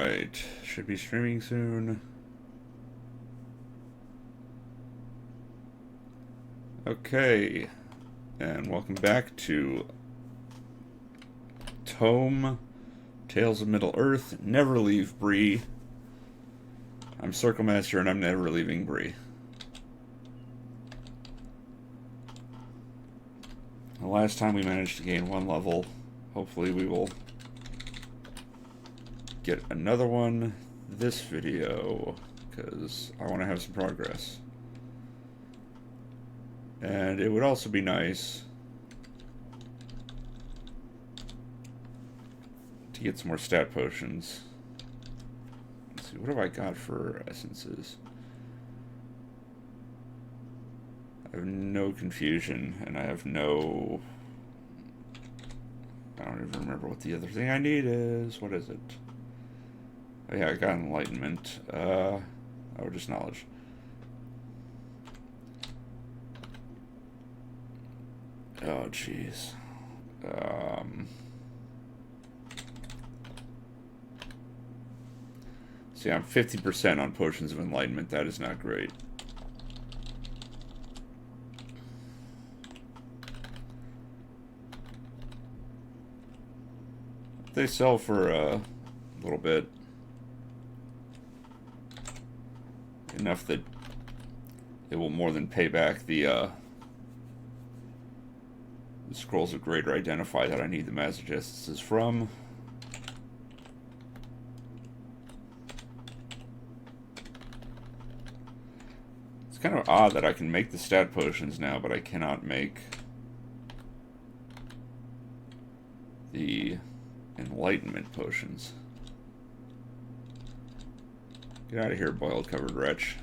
Alright, should be streaming soon. Okay, and welcome back to ToME, Tales of Middle-earth. Never leave Bree. I'm Circle Master and I'm never leaving Bree. The last time we managed to gain one level. Hopefully we will get another one this video, because I want to have some progress. And it would also be nice to get some more stat potions. Let's see, what have I got for essences? I have no confusion, and I have no... I don't even remember what the other thing I need is. What is it? Oh yeah, I got enlightenment. Oh, just knowledge. Oh, jeez. See, I'm 50% on potions of enlightenment. That is not great. They sell for a little bit. Enough that it will more than pay back the scrolls of greater identify that I need the Masochists from. It's kind of odd that I can make the stat potions now, but I cannot make the enlightenment potions. Get out of here, boiled covered wretch.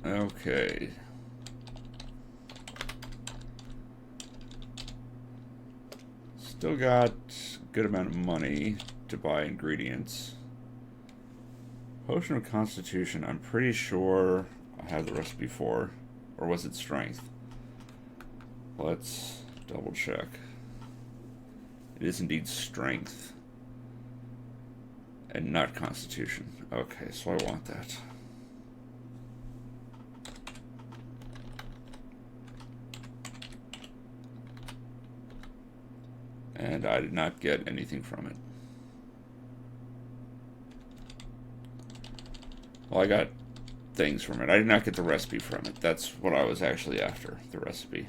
Okay. Still got a good amount of money to buy ingredients. Potion of Constitution, I'm pretty sure I have the recipe for. Or was it Strength? Let's double check. It is indeed Strength. And not Constitution. Okay, so I want that. And I did not get anything from it. Well, I got things from it. I did not get the recipe from it. That's what I was actually after, the recipe.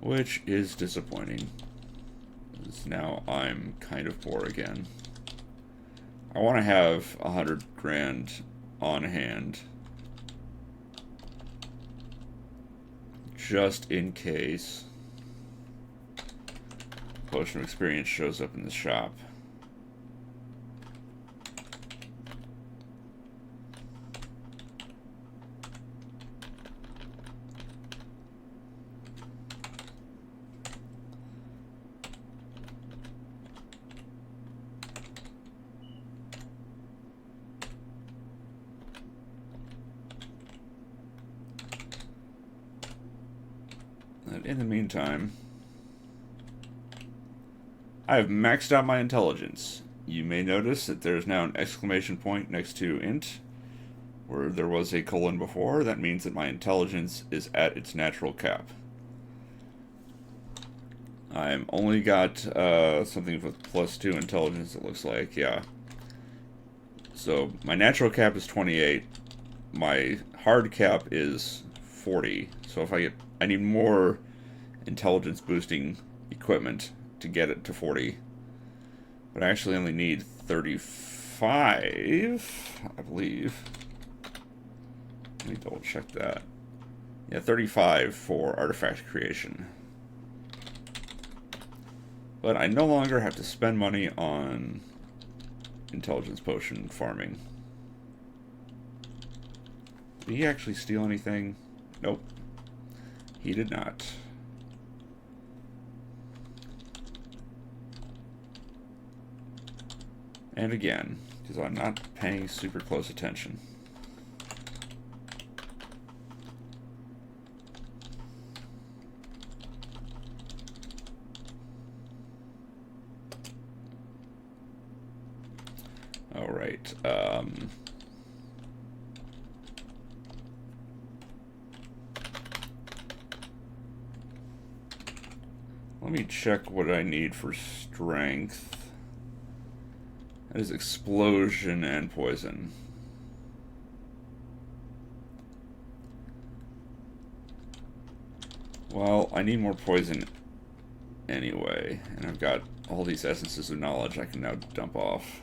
Which is disappointing. Because now I'm kind of poor again. I want to have 100 grand on hand. Just in case Potion of Experience shows up in the shop. And in the meantime, I have maxed out my intelligence. You may notice that there's now an exclamation point next to int, where there was a colon before. That means that my intelligence is at its natural cap. I'm only got something with +2 intelligence, it looks like, yeah. So my natural cap is 28. My hard cap is 40. So if I need more intelligence boosting equipment to get it to 40. But I actually only need 35, I believe. Let me double check that. Yeah, 35 for artifact creation. But I no longer have to spend money on intelligence potion farming. Did he actually steal anything? Nope. He did not. And again, because I'm not paying super close attention. All right. Let me check what I need for strength. That is explosion and poison. Well, I need more poison anyway, and I've got all these essences of knowledge I can now dump off.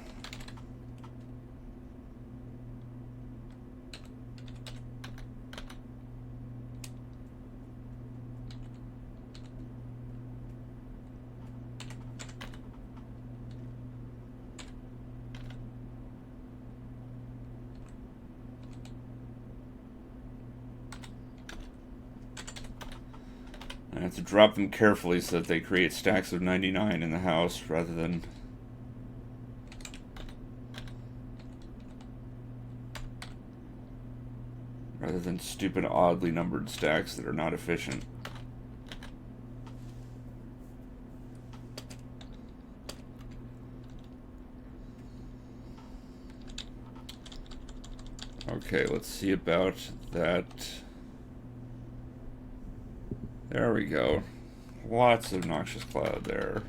I have to drop them carefully so that they create stacks of 99 in the house rather than stupid oddly numbered stacks that are not efficient. Okay, let's see about that. There we go. Lots of noxious cloud there.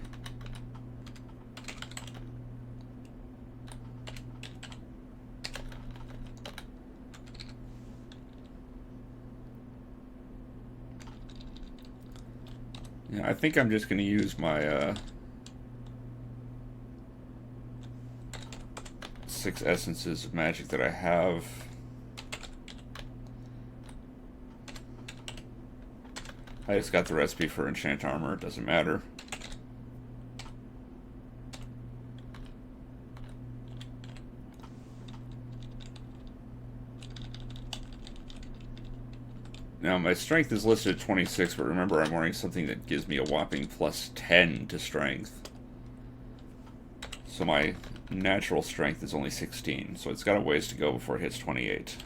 Yeah, I think I'm just going to use my 6 essences of magic that I have. I just got the recipe for enchant armor, it doesn't matter. Now my strength is listed at 26, but remember I'm wearing something that gives me a whopping plus 10 to strength. So my natural strength is only 16, so it's got a ways to go before it hits 28.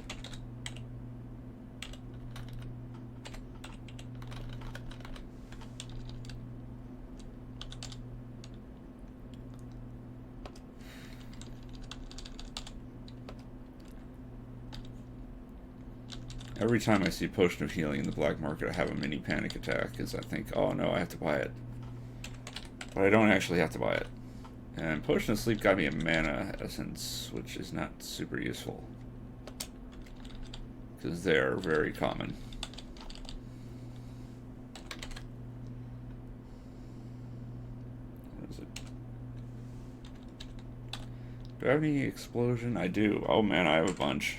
Every time I see Potion of Healing in the black market, I have a mini panic attack, because I think, oh no, I have to buy it. But I don't actually have to buy it. And Potion of Sleep got me a mana essence, which is not super useful. Because they're very common. What is it? Do I have any explosion? I do. Oh man, I have a bunch.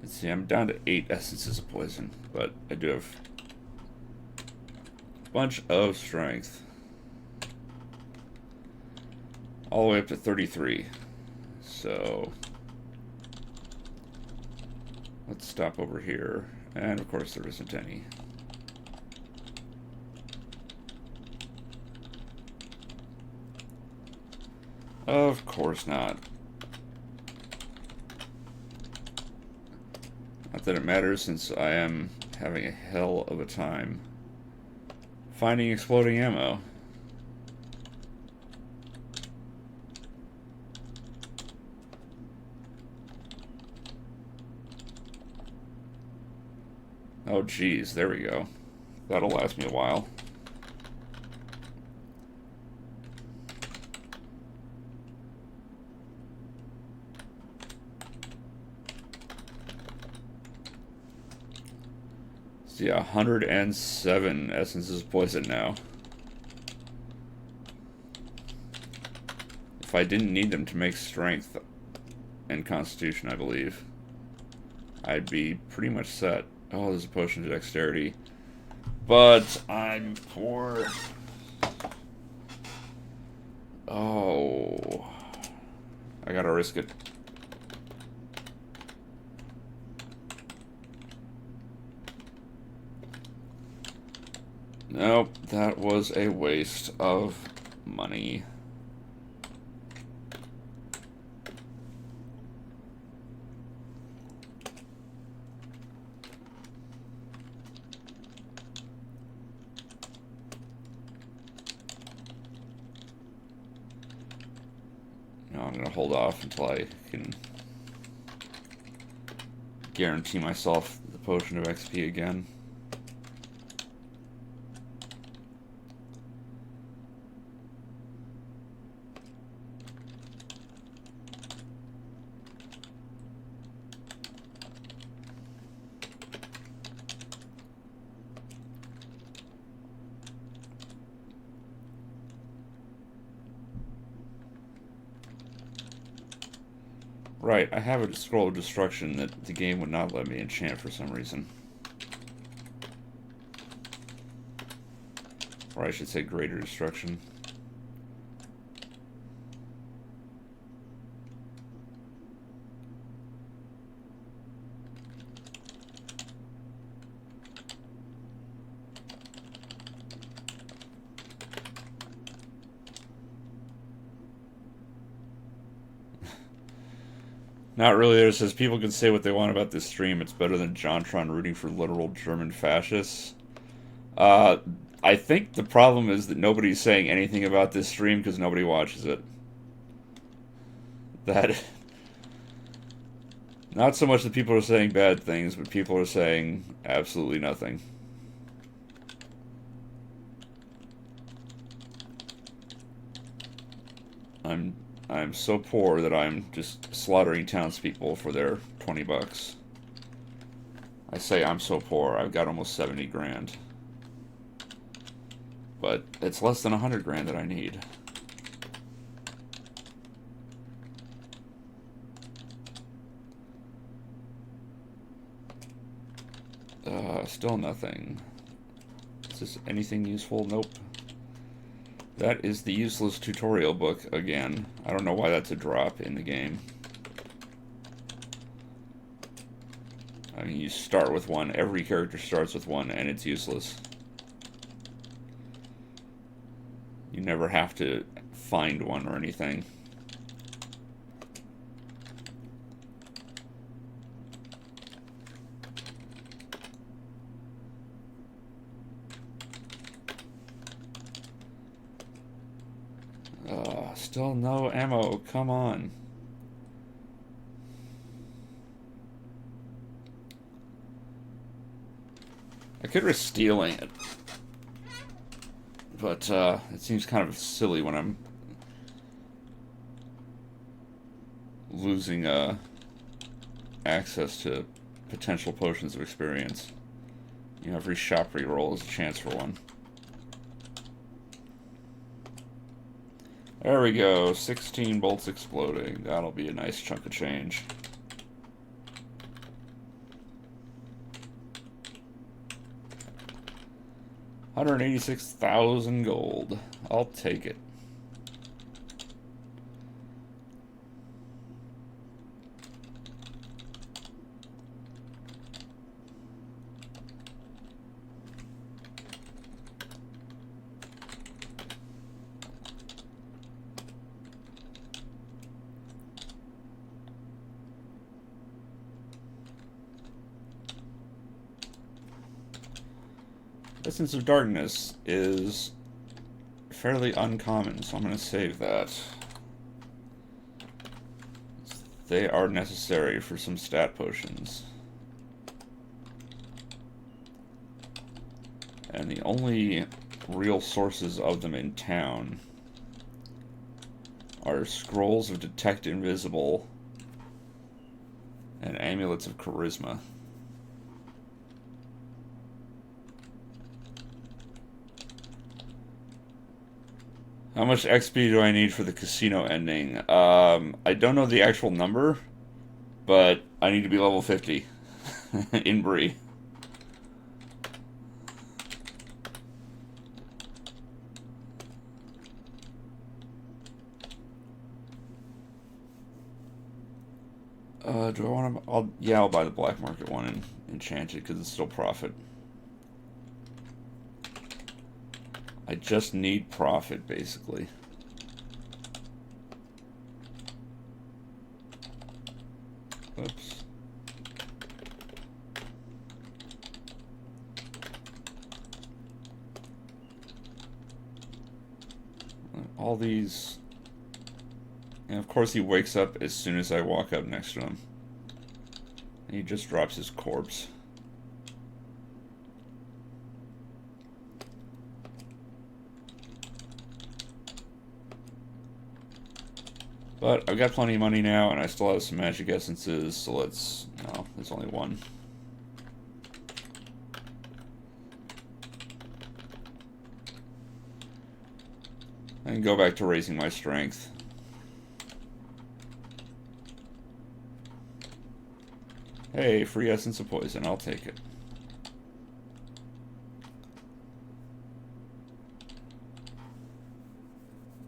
See, I'm down to 8 essences of poison, but I do have a bunch of strength. All the way up to 33. So, let's stop over here. And of course there isn't any. Of course not. Not that it matters, since I am having a hell of a time finding exploding ammo. Oh geez, there we go. That'll last me a while. See, 107 essences of poison now. If I didn't need them to make strength and constitution, I believe, I'd be pretty much set. Oh, there's a potion of dexterity. But I'm poor. Oh. I gotta risk it. Nope, that was a waste of money. No, I'm gonna hold off until I can guarantee myself the potion of XP again. Right, I have a scroll of destruction that the game would not let me enchant for some reason. Or I should say greater destruction. Not really. There says people can say what they want about this stream. It's better than JonTron rooting for literal German fascists. Uh, I think the problem is that nobody's saying anything about this stream because nobody watches it. That not so much that people are saying bad things, but people are saying absolutely nothing. I'm so poor that I'm just slaughtering townspeople for their 20 bucks. I say I'm so poor, I've got almost 70 grand. But it's less than 100 grand that I need. Still nothing. Is this anything useful? Nope. That is the useless tutorial book again. I don't know why that's a drop in the game. I mean, you start with one. Every character starts with one, and it's useless. You never have to find one or anything. Still no ammo. Come on. I could risk stealing it. But it seems kind of silly when I'm losing access to potential potions of experience. You know, every shop reroll is a chance for one. There we go, 16 bolts exploding. That'll be a nice chunk of change. $186,000 gold. I'll take it. Essence of Darkness is fairly uncommon, so I'm going to save that. They are necessary for some stat potions. And the only real sources of them in town are Scrolls of Detect Invisible and Amulets of Charisma. How much XP do I need for the casino ending? I don't know the actual number, but I need to be level 50 in Bree. Do I want to? Yeah, I'll buy the black market one and enchant it because it's still profit. I just need profit, basically. Oops. All these... And of course he wakes up as soon as I walk up next to him. And he just drops his corpse. But I've got plenty of money now, and I still have some magic essences, so let's... No, there's only one. I can go back to raising my strength. Hey, free essence of poison, I'll take it.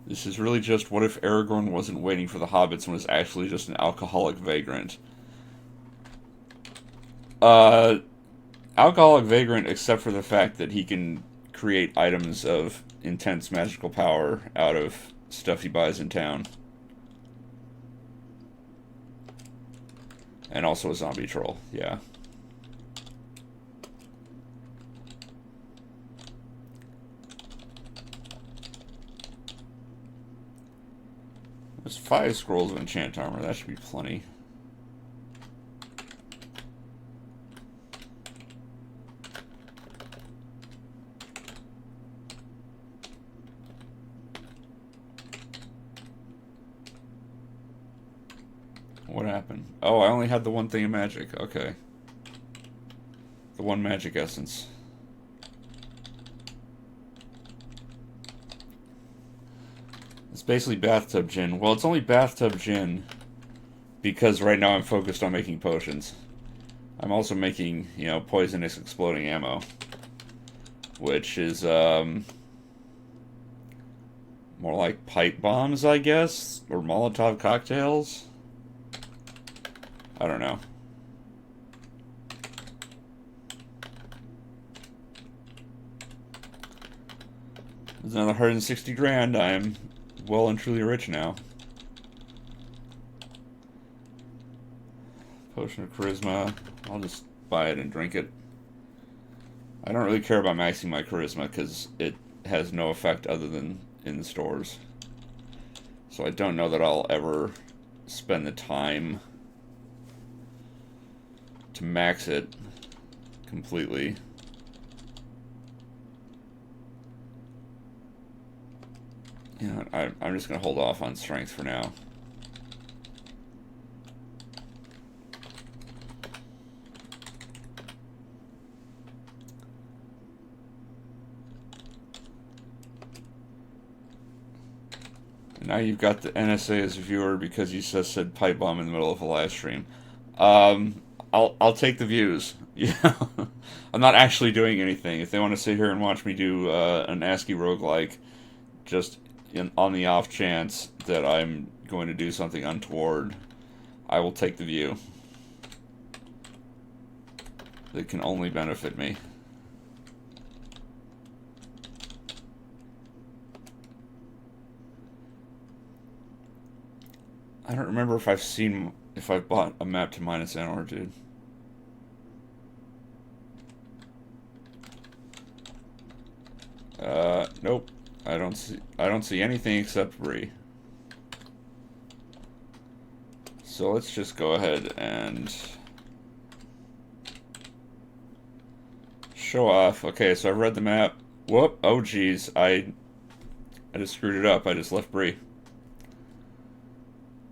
This is really just what if Aragorn wasn't waiting for the hobbits and was actually just an alcoholic vagrant. Alcoholic vagrant except for the fact that he can create items of intense magical power out of stuff he buys in town. And also a zombie troll, yeah. There's 5 scrolls of enchant armor, that should be plenty. What happened? Oh, I only had the one thing of magic. Okay. The one magic essence. It's basically bathtub gin. Well, it's only bathtub gin because right now I'm focused on making potions. I'm also making, you know, poisonous exploding ammo. Which is, more like pipe bombs, I guess? Or Molotov cocktails? I don't know. There's another 160 grand. I'm well and truly rich now. Potion of charisma. I'll just buy it and drink it. I don't really care about maxing my charisma because it has no effect other than in the stores. So I don't know that I'll ever spend the time to max it completely. You know, I'm just going to hold off on strength for now. And now you've got the NSA as a viewer because you just said pipe bomb in the middle of a live stream. I'll take the views. Yeah, I'm not actually doing anything. If they want to sit here and watch me do an ASCII roguelike, just on the off chance that I'm going to do something untoward, I will take the view. That can only benefit me. I don't remember if I've bought a map to minus Anor, dude. Nope. I don't see anything except Bree. So let's just go ahead and show off. Okay, so I've read the map. Whoop! Oh geez, I just screwed it up. I just left Bree.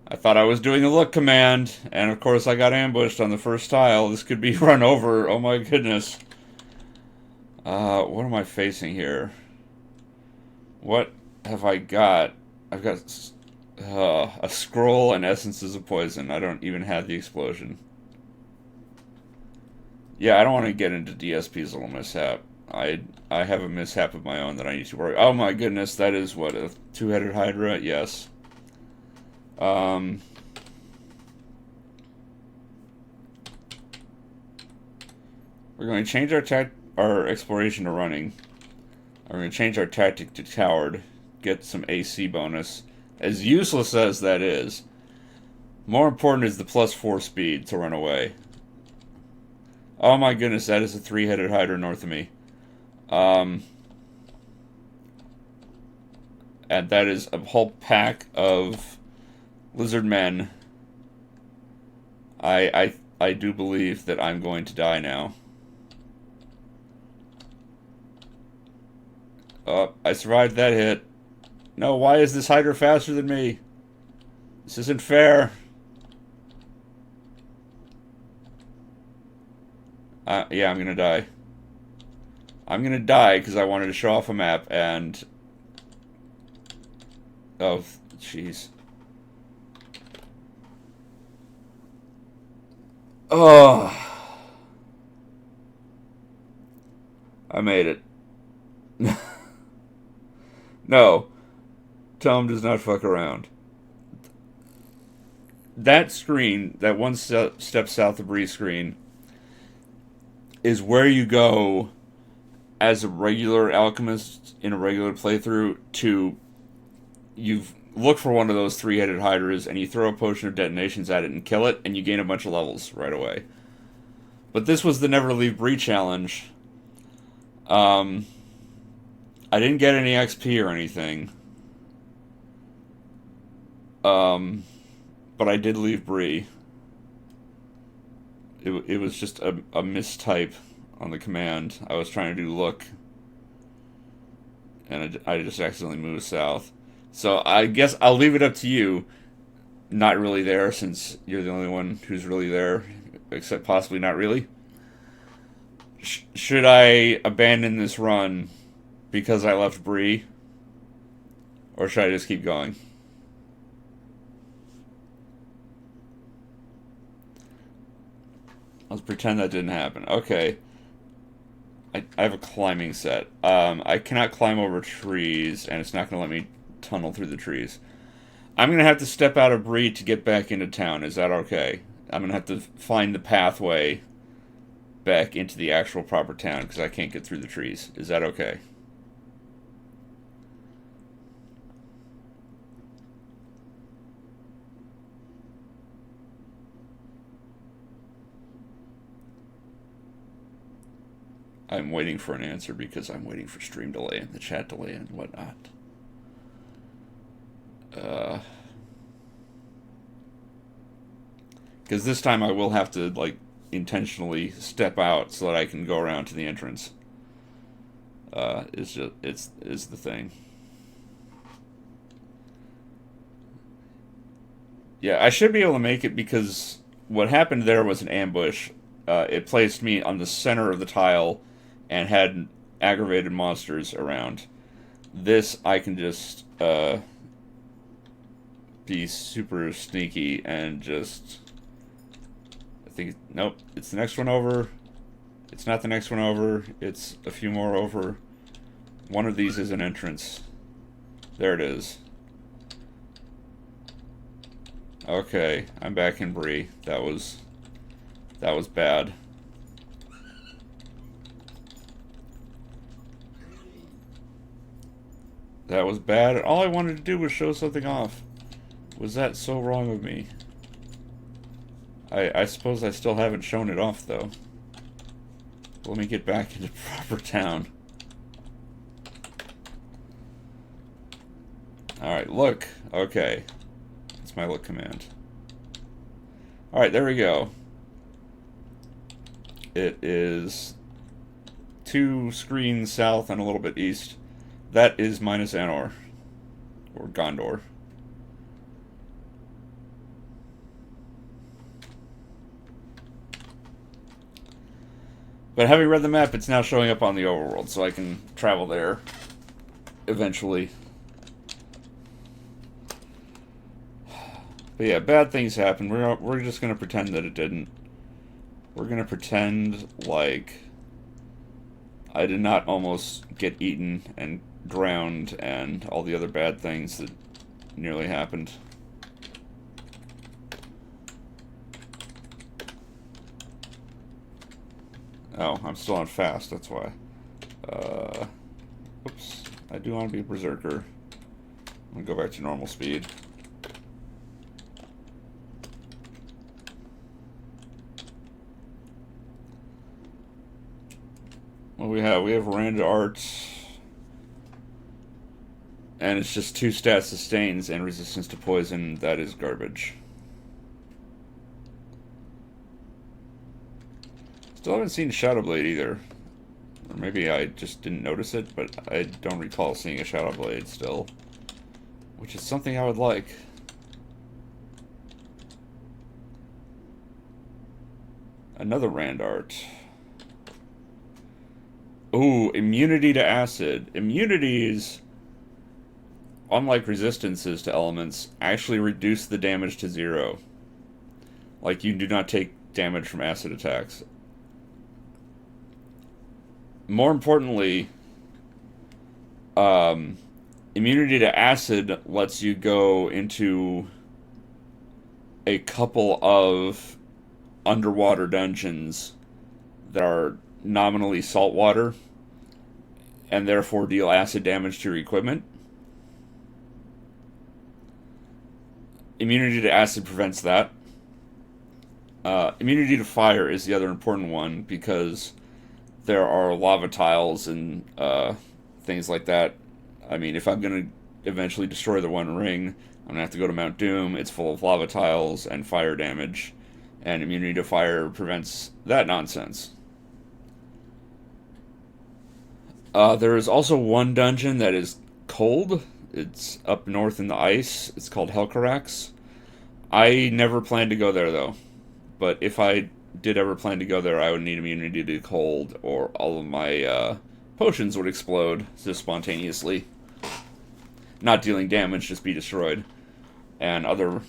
I thought I was doing a look command, and of course I got ambushed on the first tile. This could be run over. Oh my goodness. What am I facing here? What have I got? I've got a scroll and essences of poison. I don't even have the explosion. Yeah, I don't want to get into DSP's little mishap. I have a mishap of my own that I need to worry. Oh my goodness, that is what, a two-headed Hydra? Yes. We're going to change our exploration to running. We're going to change our tactic to coward. Get some AC bonus. As useless as that is, more important is the +4 speed to run away. Oh my goodness, that is a 3-headed Hydra north of me. And that is a whole pack of lizard men. I do believe that I'm going to die now. Oh, I survived that hit. No, why is this Hydra faster than me? This isn't fair. Yeah, I'm gonna die. I'm gonna die because I wanted to show off a map and... Oh, jeez. Oh. I made it. No. ToME does not fuck around. That screen, that one step south of Bree screen, is where you go as a regular alchemist in a regular playthrough to... You look for one of those 3-headed hydras and you throw a potion of detonations at it and kill it, and you gain a bunch of levels right away. But this was the Never Leave Bree challenge. I didn't get any XP or anything. But I did leave Bree. It was just a mistype on the command. I was trying to do look, and I just accidentally moved south. So I guess I'll leave it up to you. Not really there, since you're the only one who's really there, except possibly not really. Should I abandon this run because I left Bree, or should I just keep going? Let's pretend that didn't happen. Okay. I have a climbing set. I cannot climb over trees, and it's not going to let me tunnel through the trees. I'm going to have to step out of Bree to get back into town. Is that okay? I'm going to have to find the pathway back into the actual proper town, because I can't get through the trees. Is that okay? I'm waiting for an answer because I'm waiting for stream delay and the chat delay and whatnot. Because this time I will have to, like, intentionally step out so that I can go around to the entrance. It's the thing. Yeah, I should be able to make it because what happened there was an ambush. It placed me on the center of the tile and had aggravated monsters around. This, I can just be super sneaky and just... I think, nope, it's the next one over. It's not the next one over. It's a few more over. One of these is an entrance. There it is. Okay, I'm back in Bree. That was bad. That was bad. All I wanted to do was show something off. Was that so wrong of me? I suppose I still haven't shown it off, though. Let me get back into proper town. Alright, look. Okay. That's my look command. Alright, there we go. It is 2 screens south and a little bit east. That is minus Anor. Or Gondor. But having read the map, it's now showing up on the overworld, so I can travel there eventually. But yeah, bad things happen. We're just gonna pretend that it didn't. We're gonna pretend like I did not almost get eaten and drowned and all the other bad things that nearly happened. Oh, I'm still on fast, that's why. Oops. I do want to be a berserker. I'm gonna go back to normal speed. What do we have? We have random art. And it's just 2 stat sustains and resistance to poison. That is garbage. Still haven't seen Shadow Blade either. Or maybe I just didn't notice it, but I don't recall seeing a Shadow Blade still. Which is something I would like. Another rand art. Ooh, immunity to acid. Immunities, unlike resistances to elements, actually reduce the damage to 0. Like, you do not take damage from acid attacks. More importantly, immunity to acid lets you go into a couple of underwater dungeons that are nominally saltwater and therefore deal acid damage to your equipment. Immunity to acid prevents that. Immunity to fire is the other important one because there are lava tiles and things like that. I mean, if I'm going to eventually destroy the One Ring, I'm going to have to go to Mount Doom. It's full of lava tiles and fire damage, and immunity to fire prevents that nonsense. There is also one dungeon that is cold. It's up north in the ice. It's called Helcarax. I never planned to go there, though. But if I did ever plan to go there, I would need immunity to cold, or all of my potions would explode just spontaneously. Not dealing damage, just be destroyed. And other,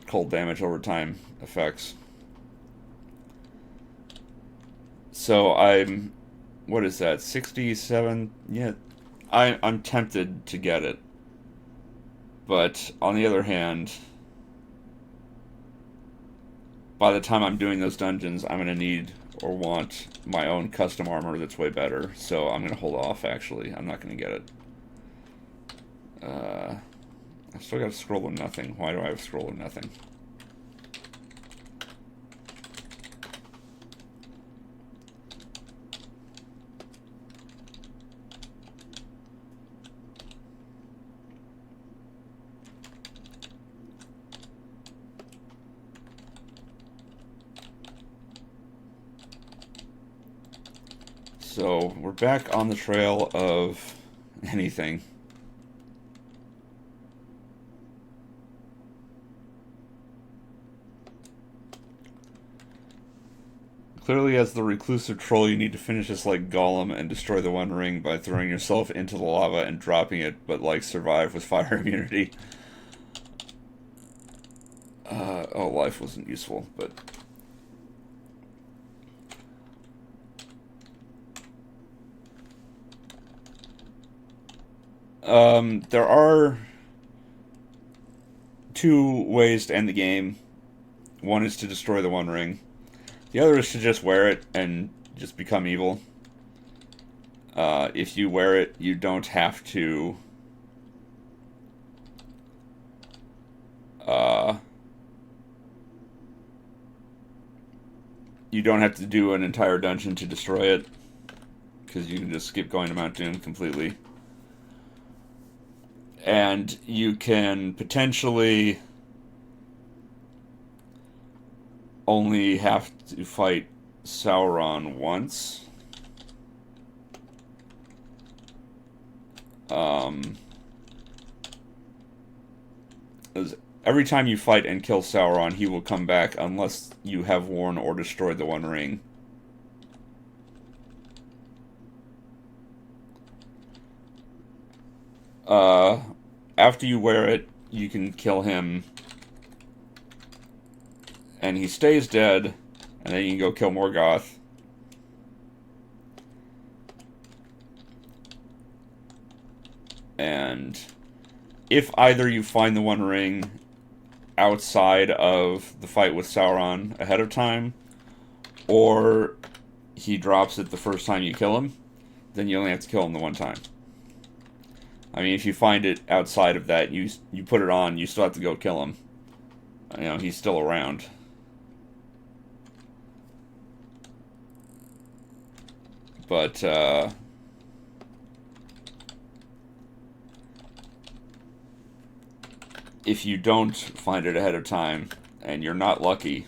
cold damage over time effects. So I'm, what is that, 67? Yeah, I'm tempted to get it. But on the other hand, by the time I'm doing those dungeons, I'm going to need or want my own custom armor that's way better. So I'm going to hold off, actually. I'm not going to get it. I still got a scroll of nothing. Why do I have a scroll of nothing? So, we're back on the trail of anything. Clearly, as the reclusive troll, you need to finish this like Gollum and destroy the One Ring by throwing yourself into the lava and dropping it, but survive with fire immunity. Oh, life wasn't useful, but... there are 2 ways to end the game. One is to destroy the One Ring. The other is to just wear it and just become evil. If you wear it, you don't have to... you don't have to do an entire dungeon to destroy it, because you can just skip going to Mount Doom completely. And you can potentially only have to fight Sauron once. Every time you fight and kill Sauron, he will come back unless you have worn or destroyed the One Ring. After you wear it, you can kill him, and he stays dead, and then you can go kill Morgoth. And if either you find the One Ring outside of the fight with Sauron ahead of time, or he drops it the first time you kill him, then you only have to kill him the one time. I mean, if you find it outside of that, you put it on, you still have to go kill him. You know, he's still around. But, if you don't find it ahead of time, and you're not lucky,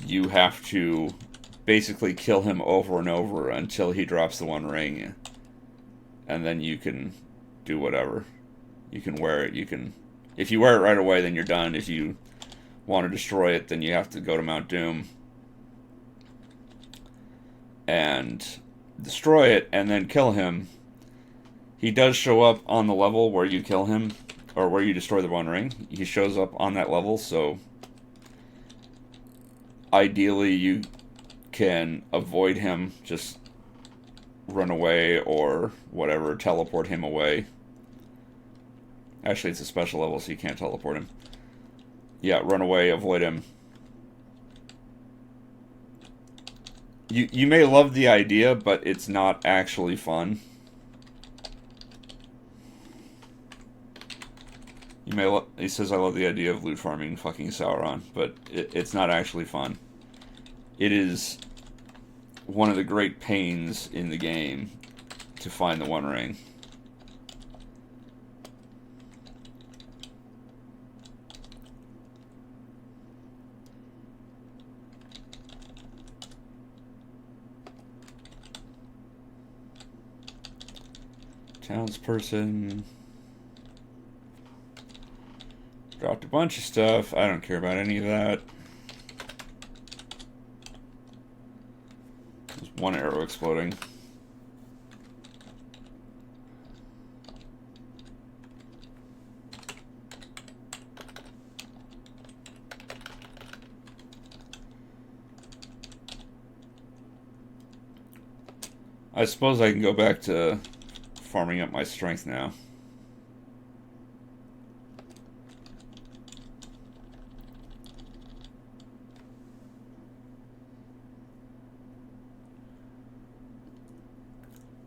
you have to basically kill him over and over until he drops the one ring. And then you can do whatever. You can wear it, you can... If you wear it right away, then you're done. If you want to destroy it, then you have to go to Mount Doom and destroy it, and then kill him. He does show up on the level where you kill him, or where you destroy the one ring. He shows up on that level, so ideally you can avoid him, just run away or whatever, teleport him away. Actually, it's a special level, so you can't teleport him. Yeah, run away, avoid him. You may love the idea, but it's not actually fun. He says, I love the idea of loot farming fucking Sauron, but it's not actually fun. It is one of the great pains in the game to find the One Ring. Townsperson dropped a bunch of stuff. I don't care about any of that. There's one arrow exploding. I suppose I can go back to farming up my strength now.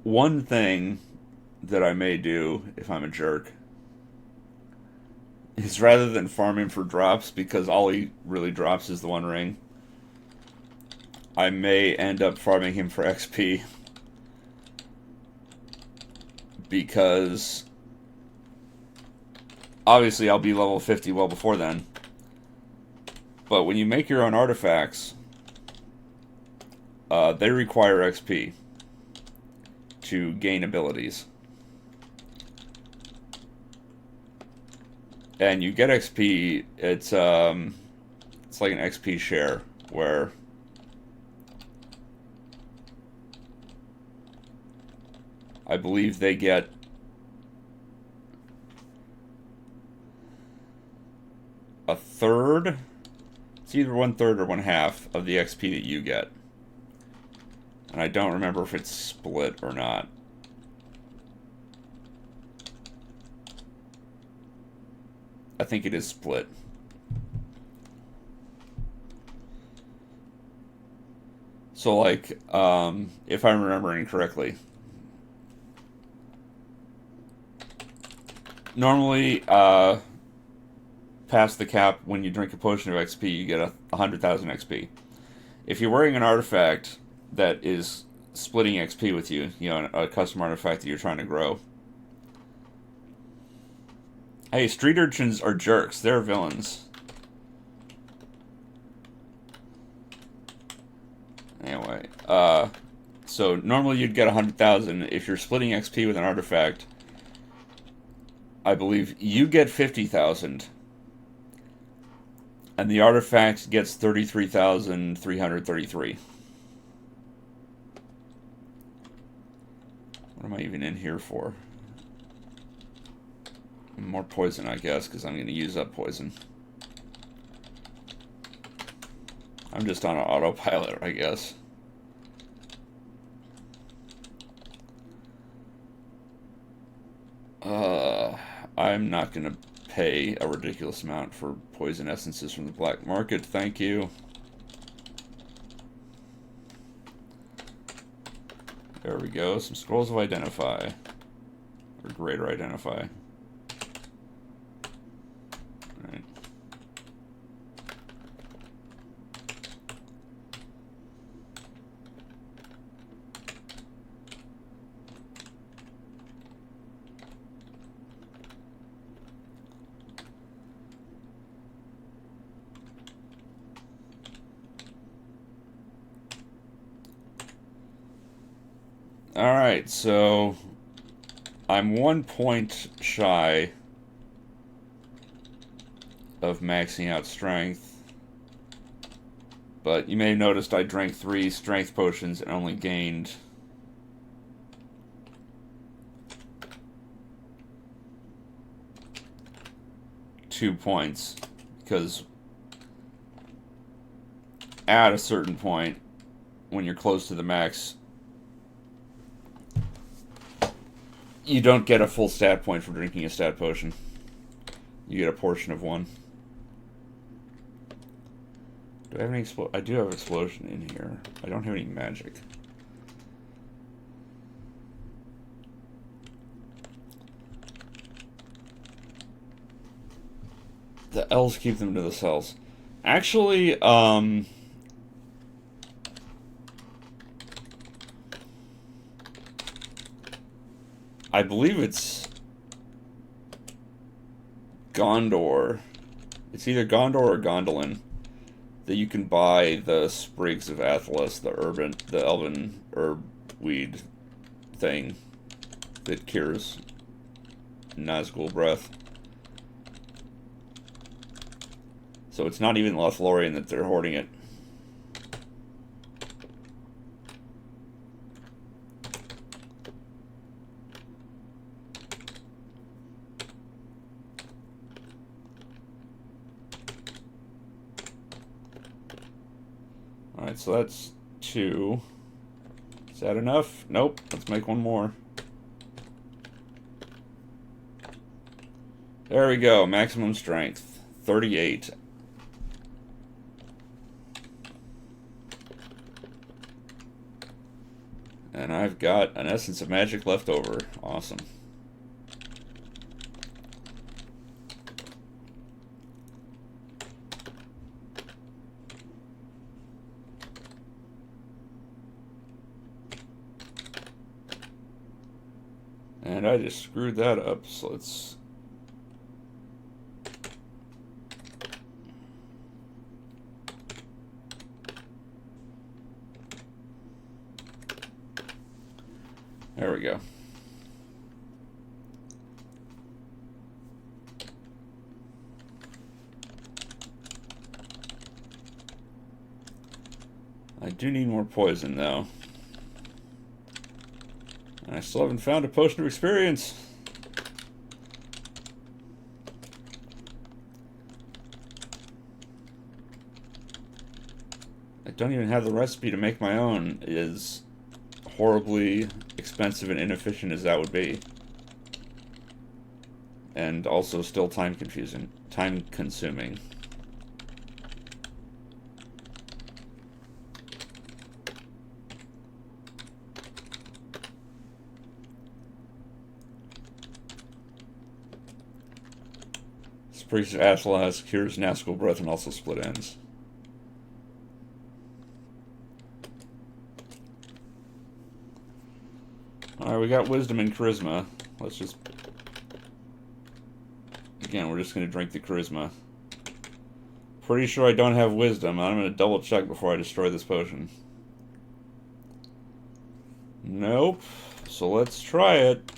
One thing that I may do, if I'm a jerk, is rather than farming for drops, because all he really drops is the One Ring, I may end up farming him for XP. Because obviously I'll be level 50 well before then. But when you make your own artifacts, they require XP to gain abilities. And you get XP, it's like an XP share, where I believe they get a third. It's either 1/3 or 1/2 of the XP that you get. And I don't remember if it's split or not. I think it is split. So, like, if I'm remembering correctly, normally, past the cap, when you drink a potion of XP, you get 100,000 XP. If you're wearing an artifact that is splitting XP with you, you know, a custom artifact that you're trying to grow. Hey, street urchins are jerks. They're villains. Anyway, so normally you'd get 100,000. If you're splitting XP with an artifact, I believe you get 50,000, and the artifact gets 33,333. What am I even in here for? More poison, I guess, because I'm going to use up poison. I'm just on an autopilot, I guess. I'm not going to pay a ridiculous amount for poison essences from the black market, thank you. There we go. Some scrolls of identify. Or greater identify. Alright. Alright, so I'm 1 point shy of maxing out strength. But you may have noticed I drank 3 strength potions and only gained two points. Because at a certain point, when you're close to the max, you don't get a full stat point for drinking a stat potion. You get a portion of one. Do I have any I do have explosion in here. I don't have any magic. The L's keep them to the cells. Actually, I believe it's Gondor. It's either Gondor or Gondolin that you can buy the sprigs of Athelas, the elven herb weed thing that cures Nazgul breath. So it's not even Lothlorien that they're hoarding it. Alright, so that's 2. Is that enough? Nope. Let's make one more. There we go. Maximum strength. 38. And I've got an essence of magic left over. Awesome. And I just screwed that up, so let's... There we go. I do need more poison, though. And I still haven't found a potion of experience. I don't even have the recipe to make my own. It is horribly expensive and inefficient as that would be. And also still time consuming. Sprigs of Athelas cures Nazgul breath and also split ends. Alright, we got wisdom and charisma. Let's just... Again, we're just going to drink the charisma. Pretty sure I don't have wisdom. I'm going to double check before I destroy this potion. Nope. So let's try it.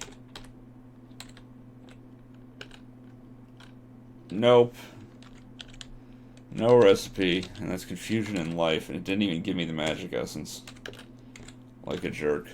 Nope. No recipe. And that's confusion in life. And it didn't even give me the magic essence. Like a jerk.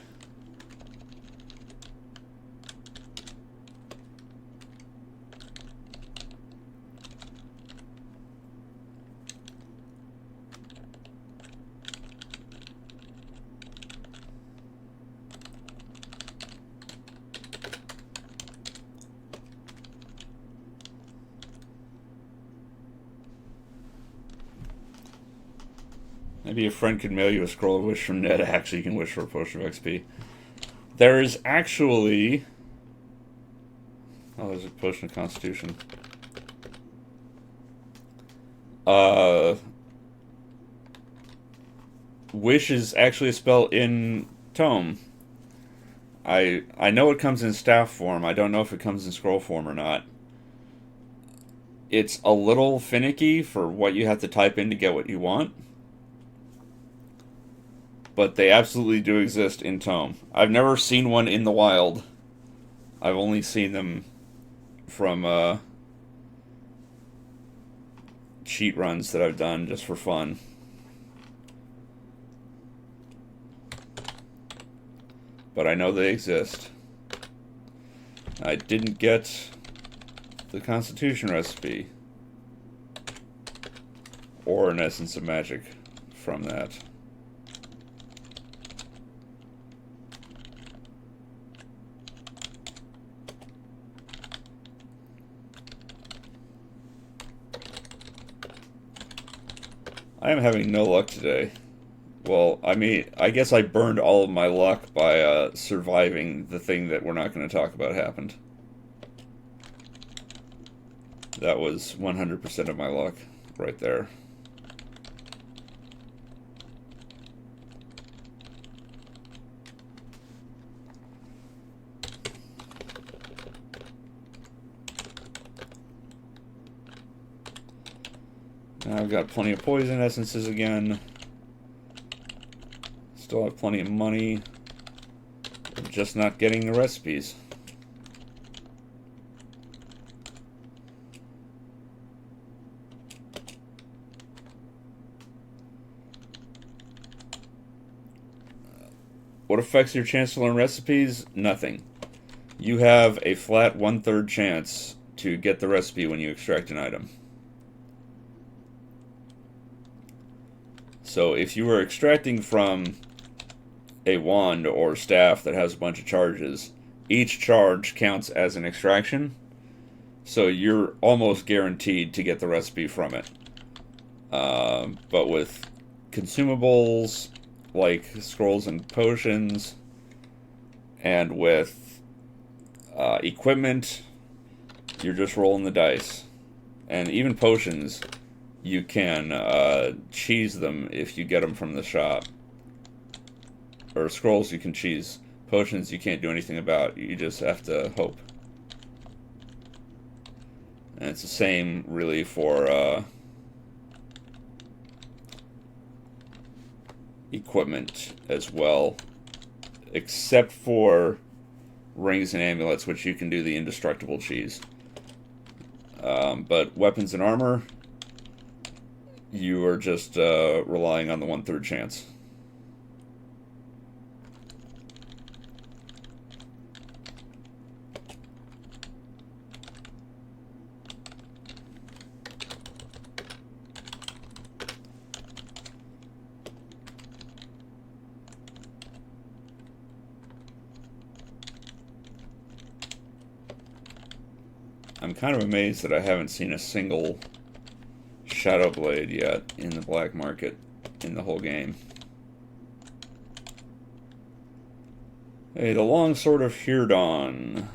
Maybe a friend could mail you a scroll of wish from Ned. Actually, you can wish for a potion of XP. There is actually... Oh, there's a potion of constitution. Wish is actually a spell in ToME. I know it comes in staff form. I don't know if it comes in scroll form or not. It's a little finicky for what you have to type in to get what you want. But they absolutely do exist in ToME. I've never seen one in the wild. I've only seen them from cheat runs that I've done just for fun. But I know they exist. I didn't get the Constitution recipe or an Essence of Magic from that. I am having no luck today. Well, I mean, I guess I burned all of my luck by surviving the thing that we're not going to talk about happened. That was 100% of my luck right there. Now I've got plenty of poison essences again. Still have plenty of money. I'm just not getting the recipes. What affects your chance to learn recipes? Nothing. You have a flat 1/3 chance to get the recipe when you extract an item. So if you were extracting from a wand or staff that has a bunch of charges, each charge counts as an extraction, so you're almost guaranteed to get the recipe from it. But with consumables like scrolls and potions, and with equipment, you're just rolling the dice. And even potions, you can cheese them if you get them from the shop. Or scrolls you can cheese. Potions you can't do anything about. You just have to hope. And it's the same, really, for equipment as well. Except for rings and amulets, which you can do the indestructible cheese. But weapons and armor, you are just relying on the 1/3 chance. I'm kind of amazed that I haven't seen a single Shadow Blade yet in the black market in the whole game. Hey, the Long Sword of Hirdon.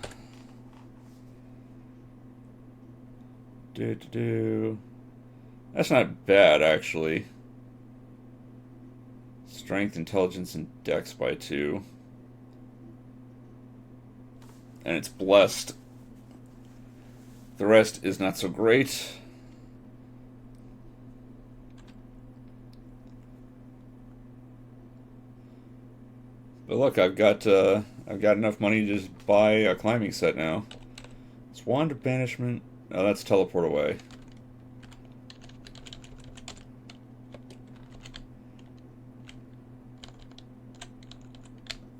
That's not bad, actually. Strength, intelligence, and dex by 2. And it's blessed. The rest is not so great. But look, I've got enough money to just buy a climbing set now. It's Wand of Banishment. Oh, that's teleport away.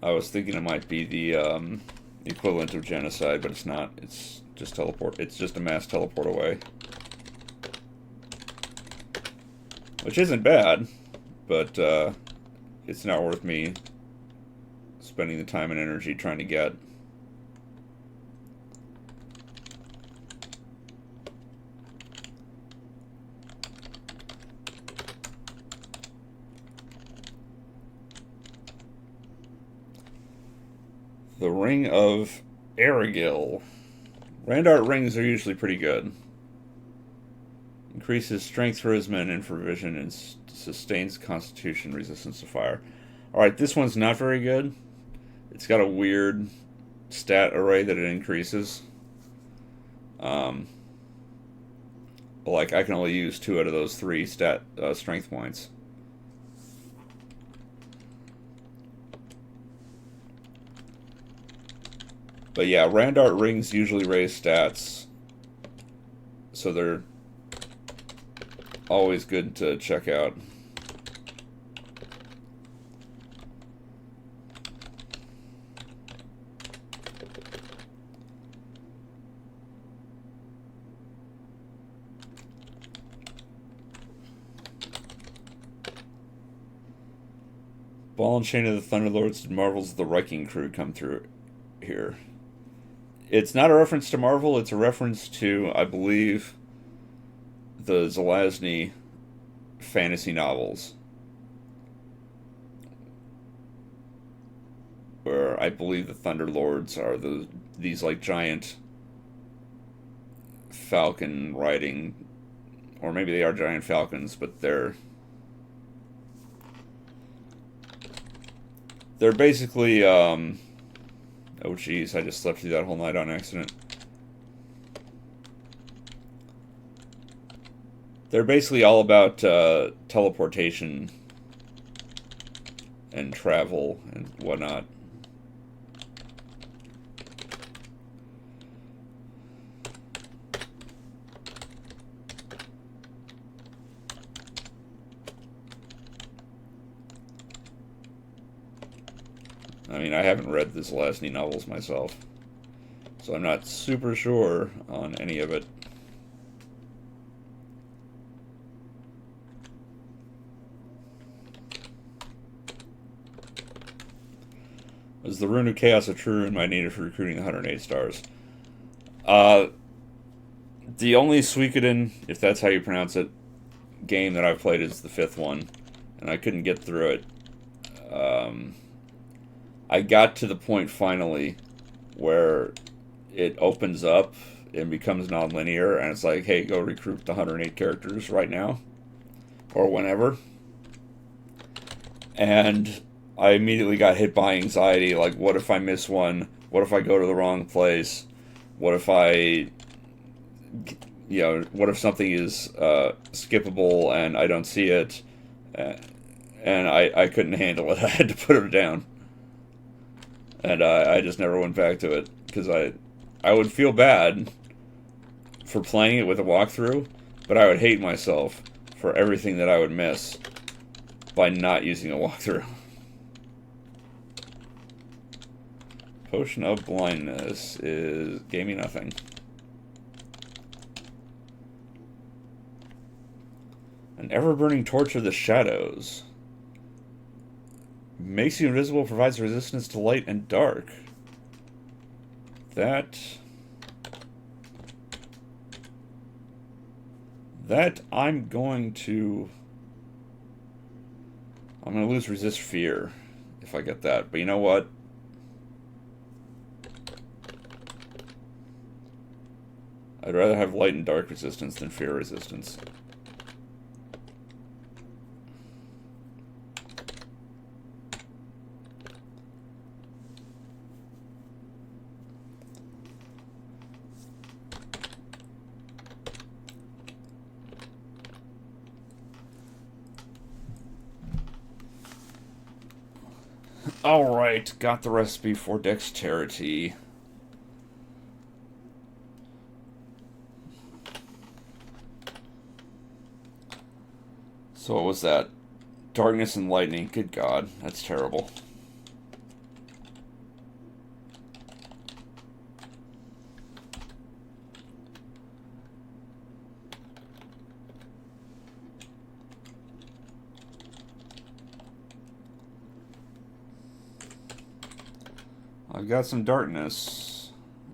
I was thinking it might be the equivalent of genocide, but it's not. It's just teleport. It's just a mass teleport away. Which isn't bad, but it's not worth me spending the time and energy trying to get. The Ring of Aragil. Randart rings are usually pretty good. Increases strength for his men and for vision and sustains constitution resistance to fire. Alright, this one's not very good. It's got a weird stat array that it increases. Like, I can only use 2 out of those 3 strength points. But yeah, Randart rings usually raise stats, so they're always good to check out. Ball and Chain of the Thunderlords and Marvel's The Wrecking Crew come through here. It's not a reference to Marvel, it's a reference to, I believe, the Zelazny fantasy novels. Where I believe the Thunderlords are these like giant falcon riding, or maybe they are giant falcons, but they're basically, oh geez, I just slept through that whole night on accident. They're basically all about teleportation and travel and whatnot. I mean, I haven't read the Zelazny novels myself, so I'm not super sure on any of it. Is the Rune of Chaos a true rune I needed for recruiting 108 stars? The only Suikoden, if that's how you pronounce it, game that I've played is the 5th one, and I couldn't get through it. I got to the point finally where it opens up and becomes non-linear, and it's like, hey, go recruit the 108 characters right now, or whenever. And I immediately got hit by anxiety, like, what if I miss one? What if I go to the wrong place? What if what if something is skippable and I don't see it? And I couldn't handle it. I had to put it down. And I just never went back to it, because I would feel bad for playing it with a walkthrough, but I would hate myself for everything that I would miss by not using a walkthrough. Potion of Blindness gave me nothing. An ever-burning torch of the shadows. Makes you invisible, provides resistance to light and dark. That I'm going to lose resist fear if I get that. But you know what? I'd rather have light and dark resistance than fear resistance. Alright, got the recipe for dexterity. So what was that? Darkness and lightning. Good God, that's terrible. I've got some darkness.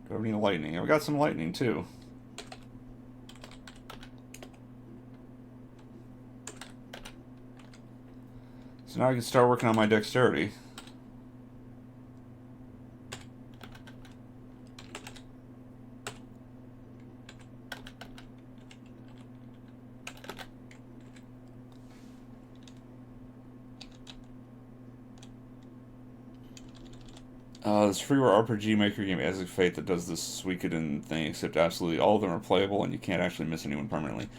Do I need lightning? I've got some lightning too. So now I can start working on my dexterity. This freeware RPG maker game As of Fate that does this Suikoden thing, except absolutely all of them are playable and you can't actually miss anyone permanently.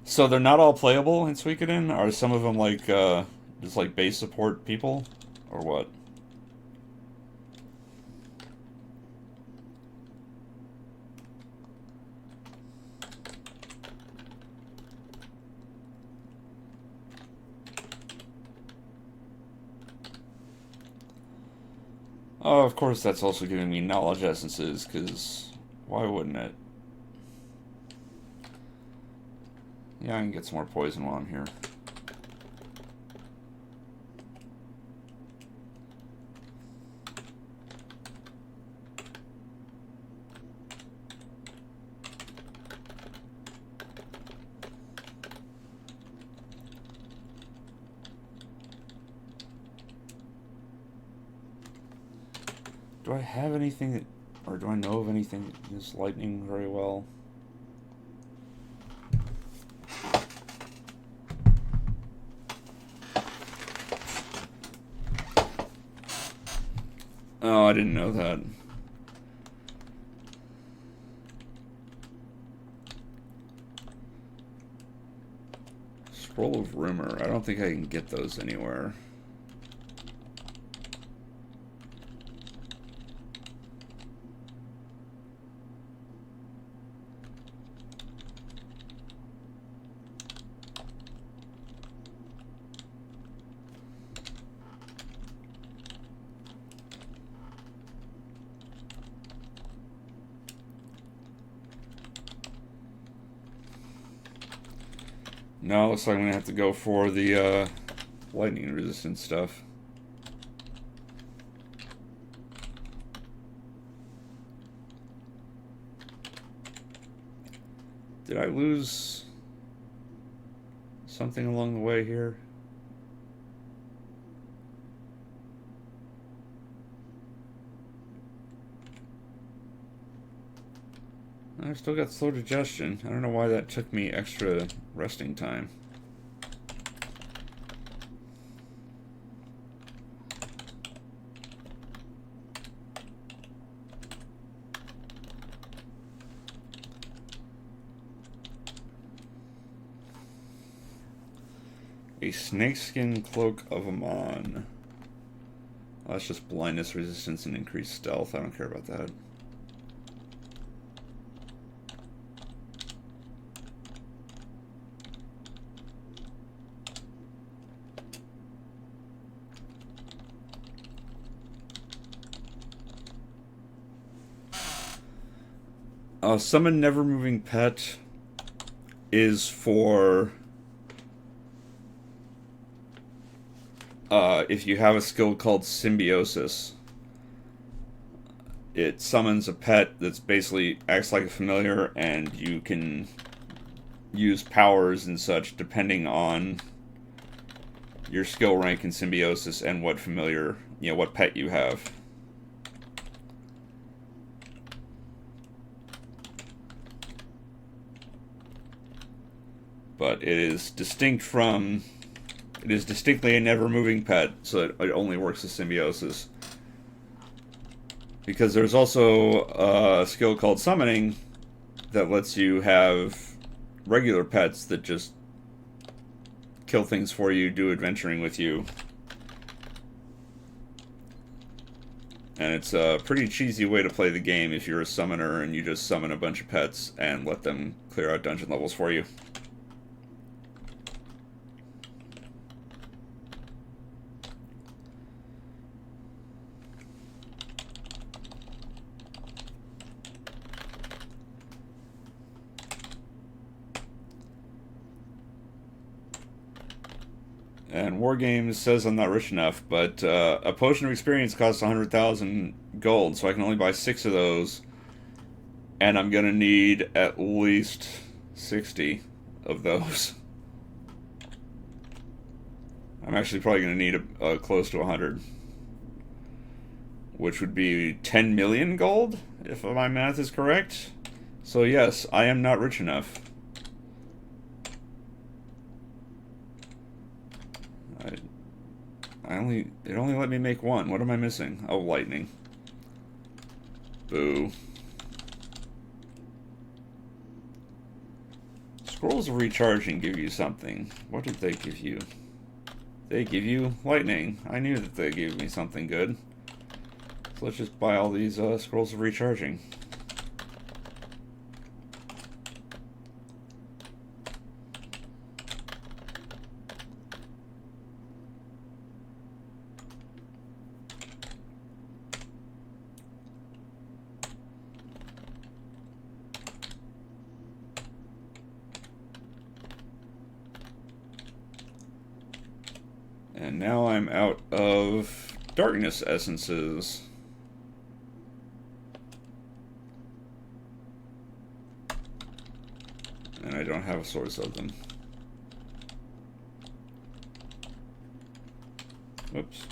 So they're not all playable in Suikoden? Are some of them like, just like base support people? Or what? Oh, of course that's also giving me knowledge essences, because why wouldn't it? Yeah, I can get some more poison while I'm here. Do I have anything that, or do I know of anything that uses lightning very well? Oh, I didn't know that. Scroll of Rumor. I don't think I can get those anywhere. No, looks like I'm gonna have to go for the lightning resistant stuff. Did I lose something along the way here? I've still got slow digestion. I don't know why that took me extra resting time. A snakeskin cloak of Amon. Oh, that's just blindness resistance and increased stealth. I don't care about that. Summon Never Moving Pet is for if you have a skill called Symbiosis. It summons a pet that's basically acts like a familiar, and you can use powers and such depending on your skill rank in Symbiosis and what familiar, what pet you have. But it is distinct from... It is distinctly a never-moving pet, so it only works with Symbiosis. Because there's also a skill called Summoning that lets you have regular pets that just kill things for you, do adventuring with you. And it's a pretty cheesy way to play the game if you're a summoner and you just summon a bunch of pets and let them clear out dungeon levels for you. And Wargames says I'm not rich enough, but a potion of experience costs 100,000 gold, so I can only buy 6 of those. And I'm gonna need at least 60 of those. I'm actually probably gonna need close to 100. Which would be 10 million gold, if my math is correct. So yes, I am not rich enough. It only let me make one. What am I missing? Oh, lightning. Boo. Scrolls of recharging give you something. What did they give you? They give you lightning. I knew that they gave me something good. So let's just buy all these scrolls of recharging. And now I'm out of darkness essences. And I don't have a source of them. Whoops.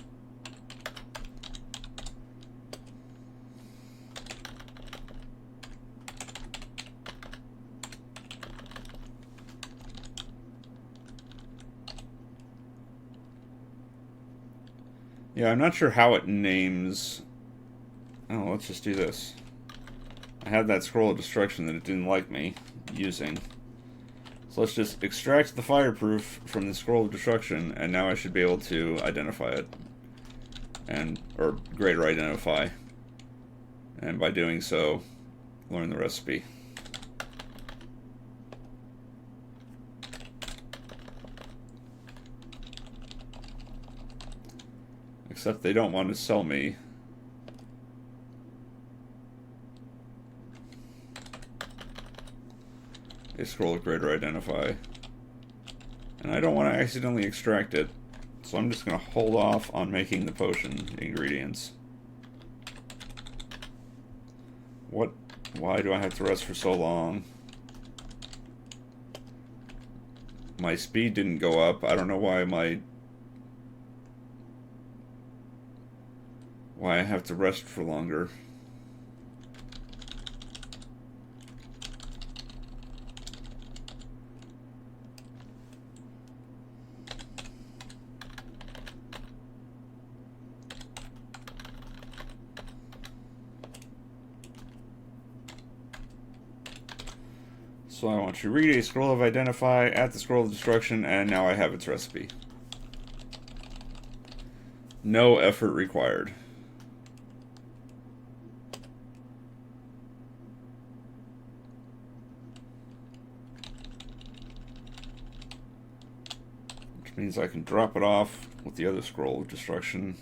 Yeah, I'm not sure how it names... Oh, let's just do this. I had that scroll of destruction that it didn't like me using. So let's just extract the fireproof from the scroll of destruction, and now I should be able to identify it. Or greater identify. And by doing so, learn the recipe. Except they don't want to sell me. A scroll of greater identify. And I don't want to accidentally extract it, so I'm just going to hold off on making the potion ingredients. What? Why do I have to rest for so long? My speed didn't go up. I don't know why I have to rest for longer. So I want to read a scroll of identify at the scroll of destruction, and now I have its recipe. No effort required. Which means I can drop it off with the other scroll of destruction.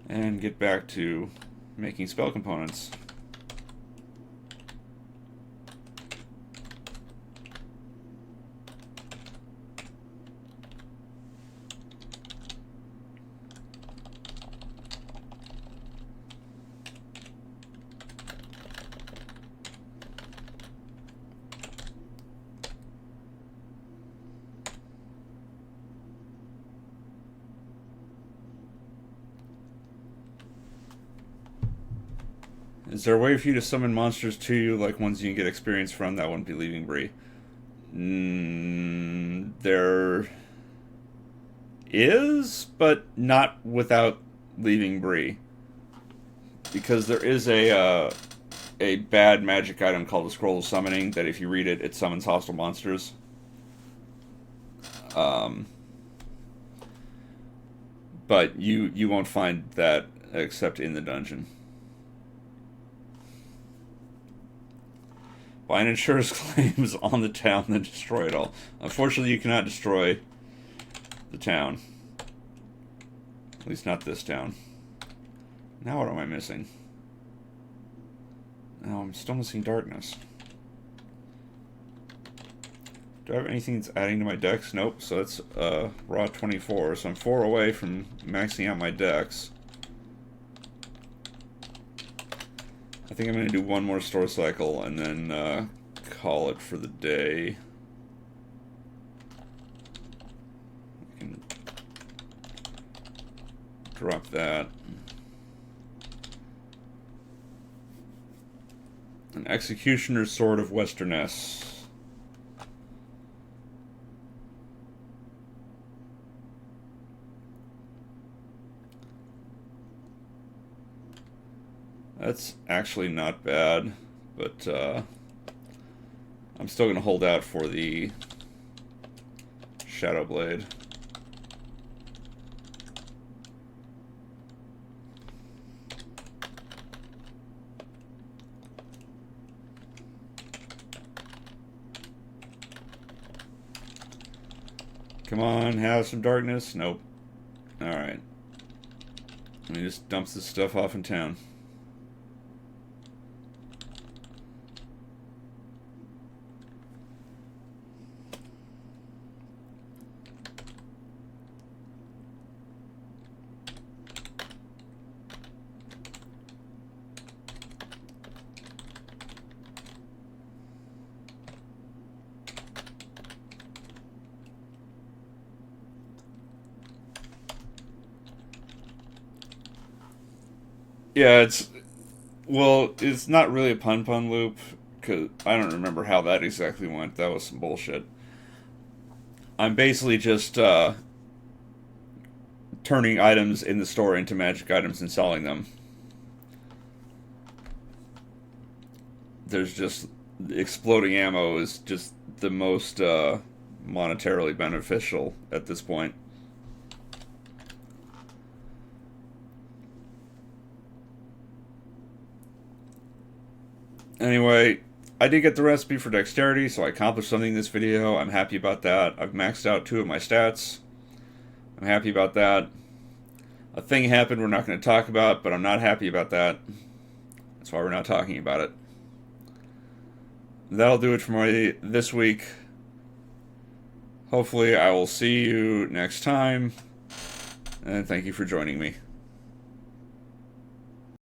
And get back to making spell components. Is there a way for you to summon monsters to you, like ones you can get experience from? That wouldn't be leaving Bree. There is, but not without leaving Bree. Because there is a bad magic item called the Scroll of Summoning that if you read it, it summons hostile monsters. But you won't find that except in the dungeon. Buy an insurer's claims on the town, then destroy it all. Unfortunately, you cannot destroy the town. At least not this town. Now what am I missing? Oh, I'm still missing darkness. Do I have anything that's adding to my dex? Nope, so it's raw 24. So I'm 4 away from maxing out my dex. I think I'm going to do one more store cycle and then call it for the day. I can drop that. An Executioner's Sword of Westerness. That's actually not bad, but I'm still going to hold out for the Shadow Blade. Come on, have some darkness. Nope. Alright. Let me just dump this stuff off in town. Yeah, it's not really a pun loop, because I don't remember how that exactly went. That was some bullshit. I'm basically just turning items in the store into magic items and selling them. There's just exploding ammo is just the most monetarily beneficial at this point. Anyway, I did get the recipe for dexterity, so I accomplished something in this video. I'm happy about that. I've maxed out 2 of my stats. I'm happy about that. A thing happened we're not going to talk about, but I'm not happy about that. That's why we're not talking about it. That'll do it for this week. Hopefully I will see you next time, and thank you for joining me.